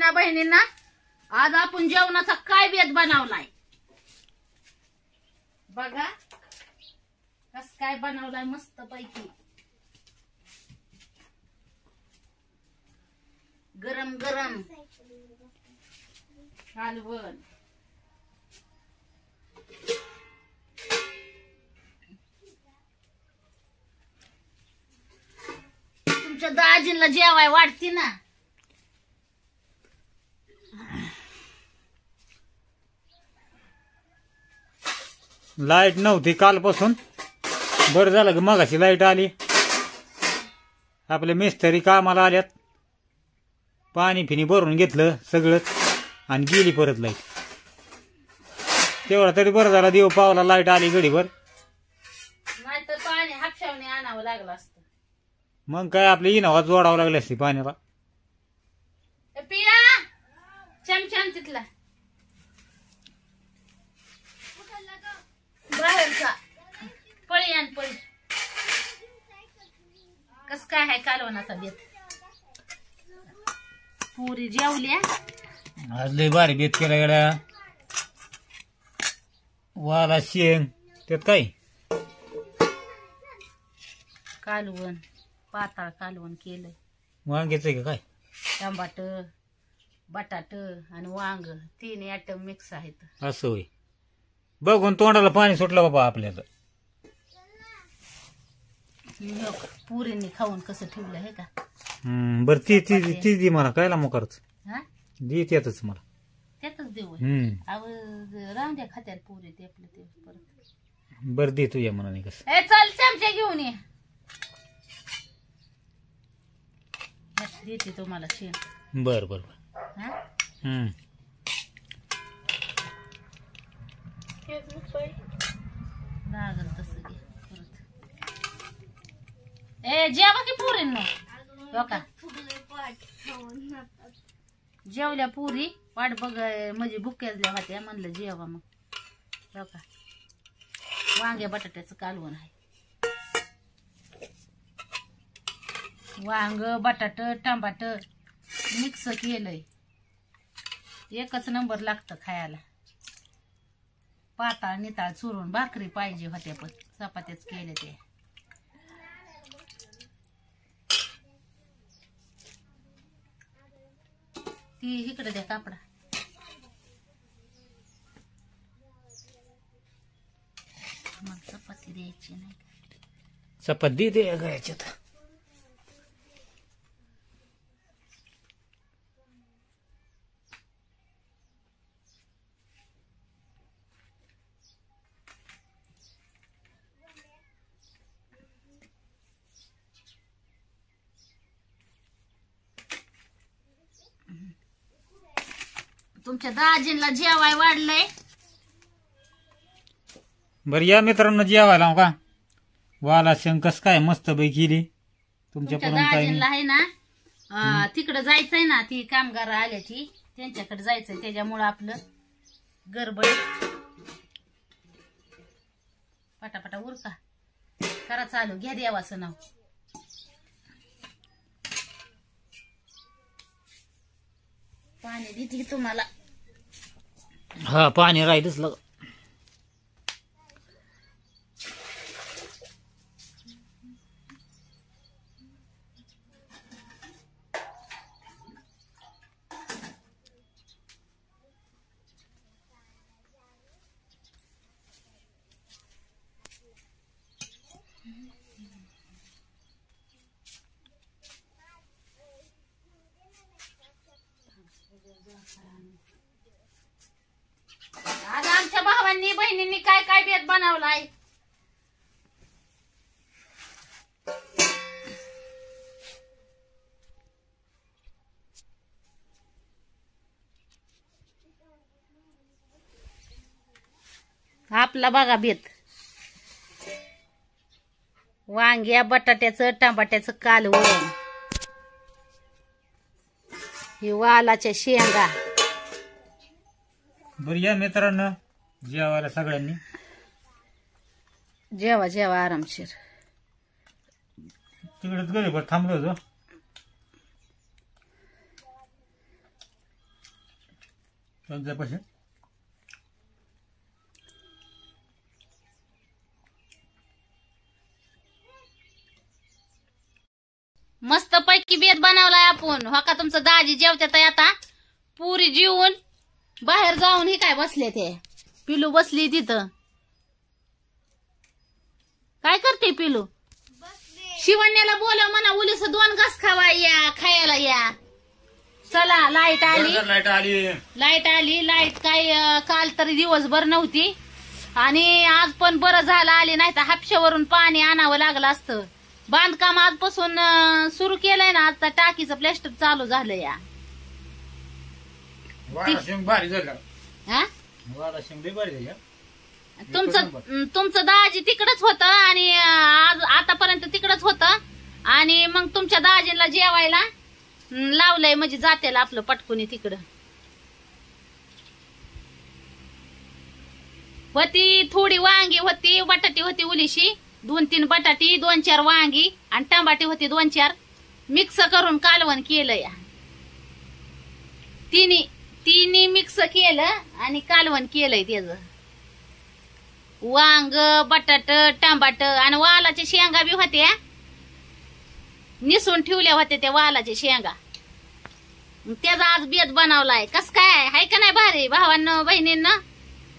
भावांना बहिणींना, आज आपण जेवणाचा काय बेत बनवलाय बघा. कस काय बनवलाय मस्त पैकी. गरम गरम कालवण. तुमच्या दाजींना जेवाय वाटते ना. लाईट नव्हती कालपासून. बरं झालं की मगाशी लाईट आली. आपले मिस्त्री कामाला आल्यात. पाणी फिनी भरून घेतलं सगळंच आणि गेली परत लाईट. तेवढा तरी बरं झाला, देव पावला लाईट आली घडीभर. नाहीतर पाणी हापशावणे आणावं लागलं असतं. मग काय आपली इनोवा जोडावं लागली असती पाण्याला. पिया चमचम तिथला बाहेरचा पळी आण पळी. कस काय आहे कालवणाचा बेत. पुरी जेवल्या. आज लय भारी बेत केला गड्या. वाला शेंग त्यात काय कालवण पाताळ कालवण केलंय. वांग्याचं का काय. टमाट बटाट आणि वांग 3 आयटम मिक्स आहेत. असं होय. बघून तोंडाला पाणी सुटलं बाबा आपल्याला. पुरींनी खाऊन कसं ठेवलं हे का. बर ती ती ती दे मला कायला मोकारच हा दे त्यातच मला. त्यातच देऊ. अव राहून द्या खात्यात पुरी ते आपलं ते परत. बर दे तुझ्या मनाने कसं. ए चल चमचे घेऊन ये. देते तुम्हाला शेण. बर बर बर. लागल तसं घे परत. ए जेवा की पुरींनो. हो का जेवल्या पुरी. वाट बघ म्हणजे भुक्याजल्या होत्या म्हणलं जेवा मग. हो का वांग्या बटाट्याचं कालवण आहे. वांग बटाट टमाट मिक्स केलंय. एकच नंबर लागतं खायला. पाताळ निताळ चुरून भाकरी पाहिजे होत्या पण चपात्याच केले ते. ती इकडे द्या कापडा. मला चपाती द्यायची नाही. चपाती दे याच्यात. तुमच्या दाजींना जेवाय वाढलंय. बर या मित्रांनो जेवायला का. वाला शेंग कस काय मस्त बाई केली. तुमच्या दाजींना आहे ना तिकडं जायचंय ना. ती कामगार आल्या ती त्यांच्याकडे जायचंय. त्याच्यामुळं आपलं गडबड. पटापटा उरका करा चालू. घ्या देवाचं नाव. पाणी देते तुम्हाला. हा पाणी राहिलंच लग. आज आमच्या भावांनी बहिणींनी काय काय बेत बनवलाय. आपला बघा बेत. वांग्या बटाट्याचं टमाट्याचं कालवण. ही वालाच्या शेंगा. बर या मित्रांनो जेवायला सगळ्यांनी. जेवा जेवा आरामशीर. तिकडेच गरीबर थांबलो होतो. त्यांच्यापाशी मस्त पैकी बेत बनवलाय आपण. हो का तुमचं दाजी जेवत्यात आता. पुरी जेवून बाहेर जाऊन हे काय बसले ते. पिलू बसली तिथं. काय करते पिलू? शिवण्याला बोला म्हणा उलीस 2 घास खावा या खायला या. चला लाईट आली. लाईट आली. लाईट काय काल तरी दिवसभर नव्हती आणि आज पण बरं झालं आली, नाही तर हापशावरून पाणी आणावं लागलं असतं. बांधकाम आजपासून सुरू केलंय ना. आता टाकीचं प्लॅस्टर चालू झालं या. भारी झालं. हा भारी झालं. तुमचं दाजी तिकडच होतं आणि आज आतापर्यंत तिकडच होतं आणि मग तुमच्या दाजीला जेवायला लावलंय म्हणजे जातेल आपलं पटकुनी तिकडं. होती थोडी वांगी होती, बटाटी होती उलीशी, 2-3 बटाटी, 2-4 वांगी आणि टमाटे होते 2-4 मिक्स करून कालवण केलं या. तिन्ही मिक्स केलं आणि कालवण केलंय त्याचं. वांग, बटाट, टमाट आणि वालाच्या शेंगा बी होत्या. निसून ठेवल्या होत्या त्या वालाच्या शेंगा. त्याचा आज बेत बनवलाय. कस काय हाय का नाही भारी भावांना बहिणींना?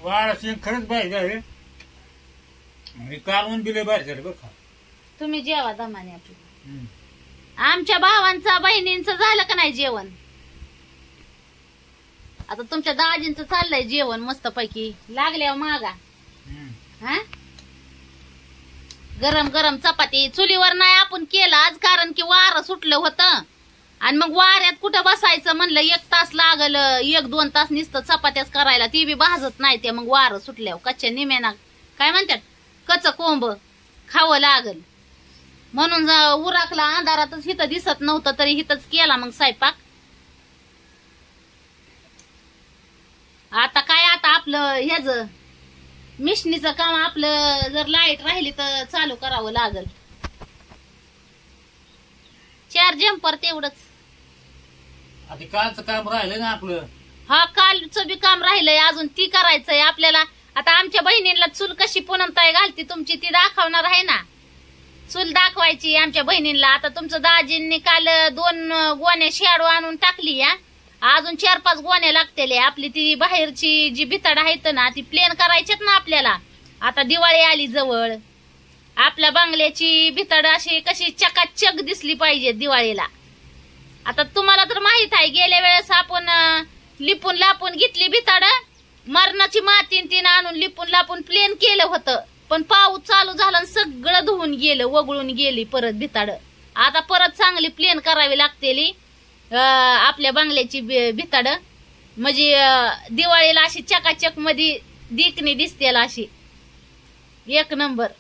वाळा शेंग खरंच भारी झाले. कालवण बिले भारी झाले बरं का. तुम्ही जेवा दमाने आपली. आमच्या भावांचा बहिणींचं झालं का नाही जेवण? आता तुमच्या दाजींचं चाललंय जेवण मस्त पैकी. लागल्यावर मागा. हा गरम गरम चपाती चुलीवर नाही आपण केलं आज, कारण की वारं सुटलं होतं आणि मग वाऱ्यात कुठं बसायचं म्हणलं. 1 तास लागल, 1-2 तास नुसतं चपात्याच करायला. ती बी भाजत नाही ते मग वारं सुटल्यावर. कच्च्या निमेना काय म्हणतात कच कोंब खावं लागल म्हणून उराकला. अंधारातच हिथं दिसत नव्हतं तरी हिथंच केला मग स्वयंपाक. आता काय आता आपलं ह्याच मिशनीचं काम आपलं जर लाईट राहिली तर चालू करावं लागल. 4 जंपर तेवढंच. आता कालचं काम राहिलं ना आपलं. हा कालचं बी काम राहिलंय अजून ती करायचंय आपल्याला. आता आमच्या बहिणीला चूल कशी पुनमताई घालती तुमची ती दाखवणार आहे ना. चूल दाखवायची आमच्या बहिणीला. आता तुमचं दाजींनी काल 2 गोण्या शेडू आणून टाकली या. अजून 4-5 गोण्या लागतेले. आपली ती बाहेरची जी भितड आहेत ना ती प्लेन करायच्यात ना आपल्याला. आता दिवाळी आली जवळ. आपल्या बंगल्याची भितड अशी कशी चकाचक दिसली पाहिजे दिवाळीला. आता तुम्हाला तर माहित आहे गेल्या वेळेस आपण लिपून लापून घेतली भितड. मरणाची माती तीन आणून लिपून लापून प्लेन केलं होतं. पण पाऊस चालू झाला सगळं धुवून गेलं, वगळून गेली परत भितड. आता परत चांगली प्लेन करावी लागतेली आपल्या बंगल्याची भितड. म्हणजे दिवाळीला अशी चकाचक मध्ये दिकणी दिसतेल अशी 1 नंबर.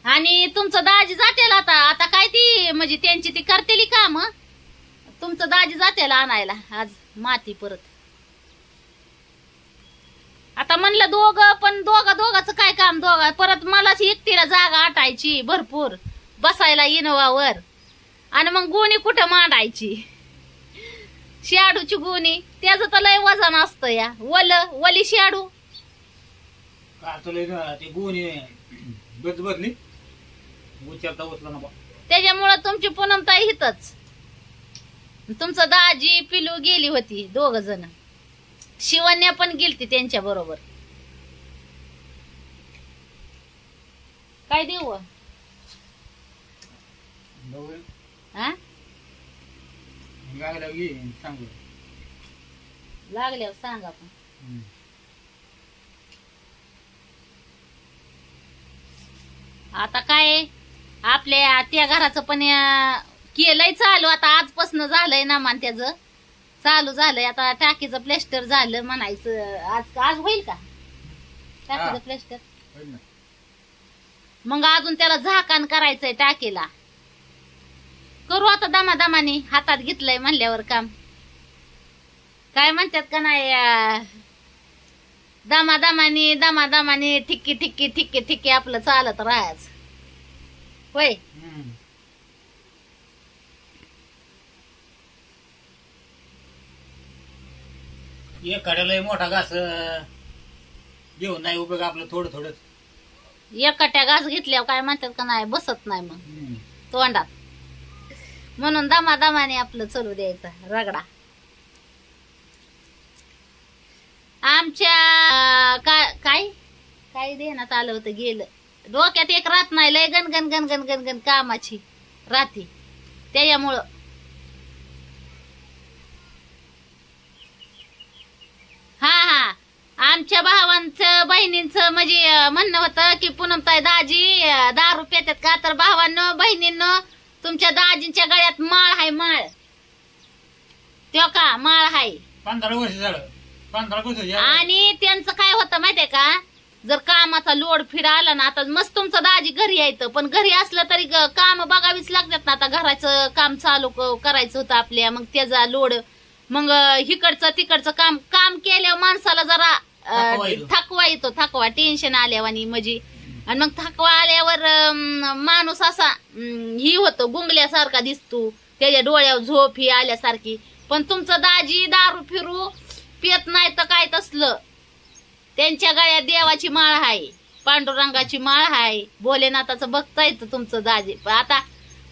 आणि तुमचं दाजी जातेल आता. आता काय ती म्हणजे त्यांची ती करतेली काम. तुमचं दाजी जातेल आणायला आज माती परत. आता म्हणलं दोघाचं काय काम. परत मलाच एकटीला जागा आटायची भरपूर बसायला इनोवावर आणि मग गोणी कुठं मांडायची. शाडूची गोणी त्याचं तर लय वजन असतं या. वली शाडू ते गोणी बदली उचलता उचला ना. त्याच्यामुळं तुमची पूनमताई हितच. तुमचं दाजी पिलू गेली होती 2 जण. शिवण्या पण गेलती त्यांच्या बरोबर. काय देऊ हा लागल्यावर सांग आपण. आता काय आपल्या त्या घराचं पण केलंय चालू. आता आजपासून झालंय ना मान त्याचं चालू झालंय. आता टाकीचं प्लॅस्टर झालं म्हणायचं. आज होईल का टाकीचं प्लॅस्टर? मग अजून त्याला झाकण करायचंय टाकीला. करू आता दमादमाने. हातात घेतलंय म्हणल्यावर काम. काय म्हणतात का नाही दमादमाने ठिक्की ठिक्की ठिक्की ठिक्की आपलं चालत राहायचं होय. एक कड्याला मोठा घास घेऊन नाही उपयोग आपलं थोडं थोडं. एकट्या घास घेतल्यावर काय म्हणतात का नाही बसत नाही मग तोंडात, म्हणून दमादमाने आपलं चलू द्यायचा रगडा. आमच्या काय काय देण्यात आलं होतं गेलं, डोक्यात एक रात नाही, लय गणगण गणगण गणगण कामाची राती, त्याच्यामुळं हा आमच्या भावांचं बहिणींचं म्हणजे म्हणणं होतं की पूनमताई दाजी दारू पितात का, तर भावांनो बहिणींनो तुमच्या दाजींच्या गळ्यात माळ हाय, माळ त्यो का माळ हाय. 15 वर्ष झालं, 15 वर्ष. आणि त्यांचं काय होतं माहितीये का, जर कामाचा लोड फिरा आला ना, आता मस्त तुमचं दाजी घरी यायचं, पण घरी असलं तरी काम बघावीच लागतात ना. आता घराचं काम चालू करायचं होतं आपल्या, मग त्याचा लोड, मग हिकडचं तिकडचं काम काम केल्यावर माणसाला जरा थकवा येतो, थकवा टेन्शन आल्यावर आणि म्हणजे, आणि मग थकवा आल्यावर माणूस असा ही होतो गुंगल्यासारखा दिसतो, त्याच्या डोळ्यावर झोप ही आल्यासारखी. पण तुमचं दाजी दारू फिरू पियत नाही तर काय तसलं, त्यांच्या गळ्यात देवाची माळ आहे, पांडुरंगाची माळ आहे, भोलेनाथाचं भक्त आहे तुमचं दाजी. आता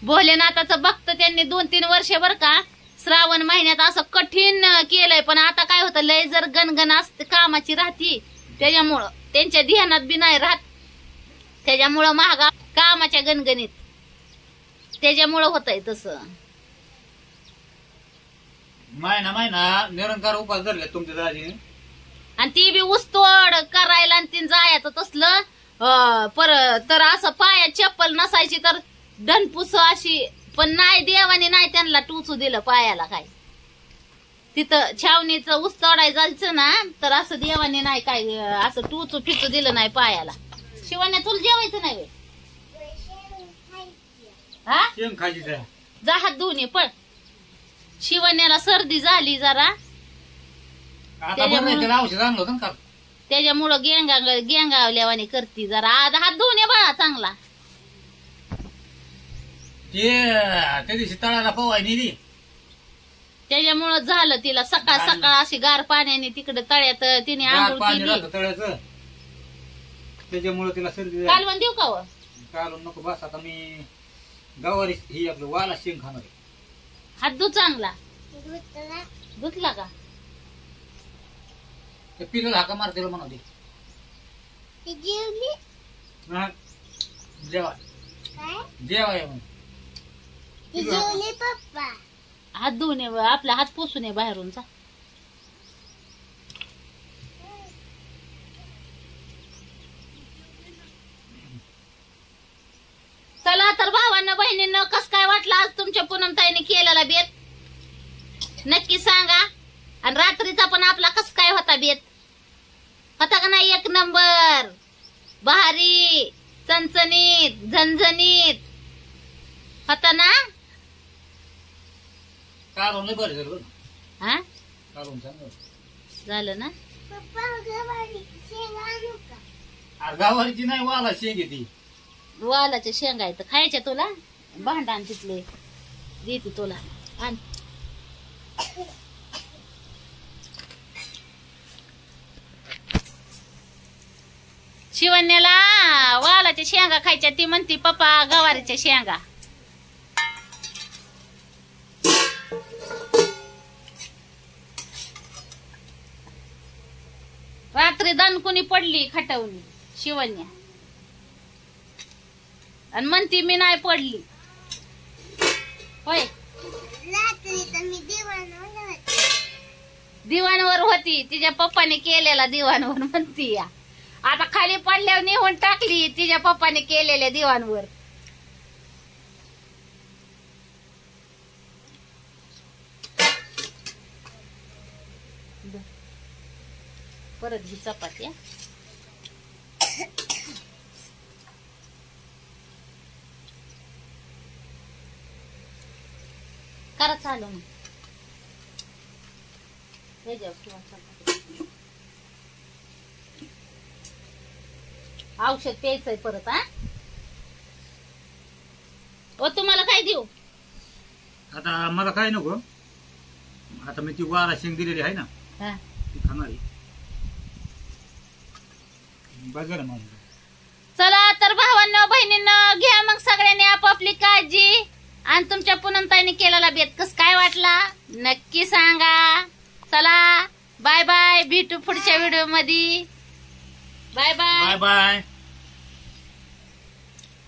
भोलेनाथाचं भक्त त्यांनी 2-3 वर्ष बर का श्रावण महिन्यात असं कठीण केलंय, पण आता काय होतं लय जर गणगण असते कामाची राहती, त्याच्यामुळं त्यांच्या ध्यानात बी नाही राहत, त्याच्यामुळं महागा कामाच्या गणगणीत, त्याच्यामुळं होतंय तसं. महिना निरंकार उपास धरले तुमच्या दाजीने, आणि ती बी ऊसतोड करायला आणि ती जायचं तसलं परत, तर असं पायात चप्पल नसायची तर ढनपुस अशी, पण नाही देवाने नाही त्यांना टुचू दिलं पायाला. काय तिथं छावणीचं ऊस तोडाय जायचं ना, तर असं देवाने नाही काय असं टुचू फिचू दिलं नाही पायाला. शिवाने तुला जेवायचं नाही वे हा, शेंग खायची जा हात धुवून ये पळ. शिवण्याला सर्दी झाली जरा, आता बरं नाही, त्याला औषध आणलं होतं का, त्याच्यामुळं गेंगावल्यावानी करती जरा. आज हात धुवून ये बाळा चांगला. ते त्या दिवशी तळाला पवाय नेली, त्याच्यामुळं झालं तिला सकाळ सकाळ अशी गार पाण्याने तिकडे तळ्यात तिने आंघोळ पाणी केली. राहतं तळ्याचं, त्याच्यामुळे तिला सर्दी झाली. कालवण देऊ का व? कालून नको बस, आता मी गवारी ही आपलं वाला शेंग खाणार आहे. हात धु चांगला. धुतला का? ते पिलं हाका मार तिला म्हणा जेवा जेवा हात धुवून ये, आपला हात पुसून ये बाहेरून जा. चला तर भावांना बहिणींना कस काय वाटलं आज तुमच्या पूनमताईने केलेला बेत, नक्की सांगा. आणि रात्रीचा पण आपला कस काय होता बेत, होता का नाही एक नंबर, भारी, चणचणीत, झणझणीत होता ना. कालून बरं झालं, हा कालून चांगलं झालं ना. गावारीची नाही वाला शेंग आहे ती. वालाच्या शेंगा आहेत खायच्या, तुला भांडण तिथले देते तुला. आण शिवण्याला वालाच्या शेंगा खायच्या, ती म्हणती पप्पा गवारीच्या शेंगा. रात्री दणकुनी पडली खटवणी शिवण्या, आणि म्हणती मी नाही पडली. होय दिवाणवर होती, तिच्या पप्पाने केलेला दिवाणवर म्हणती या. आता खाली पडल्यावर नेऊन टाकली तिच्या पप्पाने केलेल्या दिवाणवर. परत ही चपाती करा चालू मग. औषध प्यायचंय परत. हा ओ तुम्हाला काय देऊ आता मला काय नको, आता मी ती वाला शेंग दिलेली आहे ना, हा ती खाणार आहे. बघा ना माझं. चला तर भावांनो बहिणींनो, घ्या मग सगळ्यांनी आपापली काळजी. आणि तुमच्या पूनमताईने केलेला बेत कस काय वाटला नक्की सांगा. चला बाय बाय, भेटू पुढच्या व्हिडिओ मध्ये. Bye bye bye bye.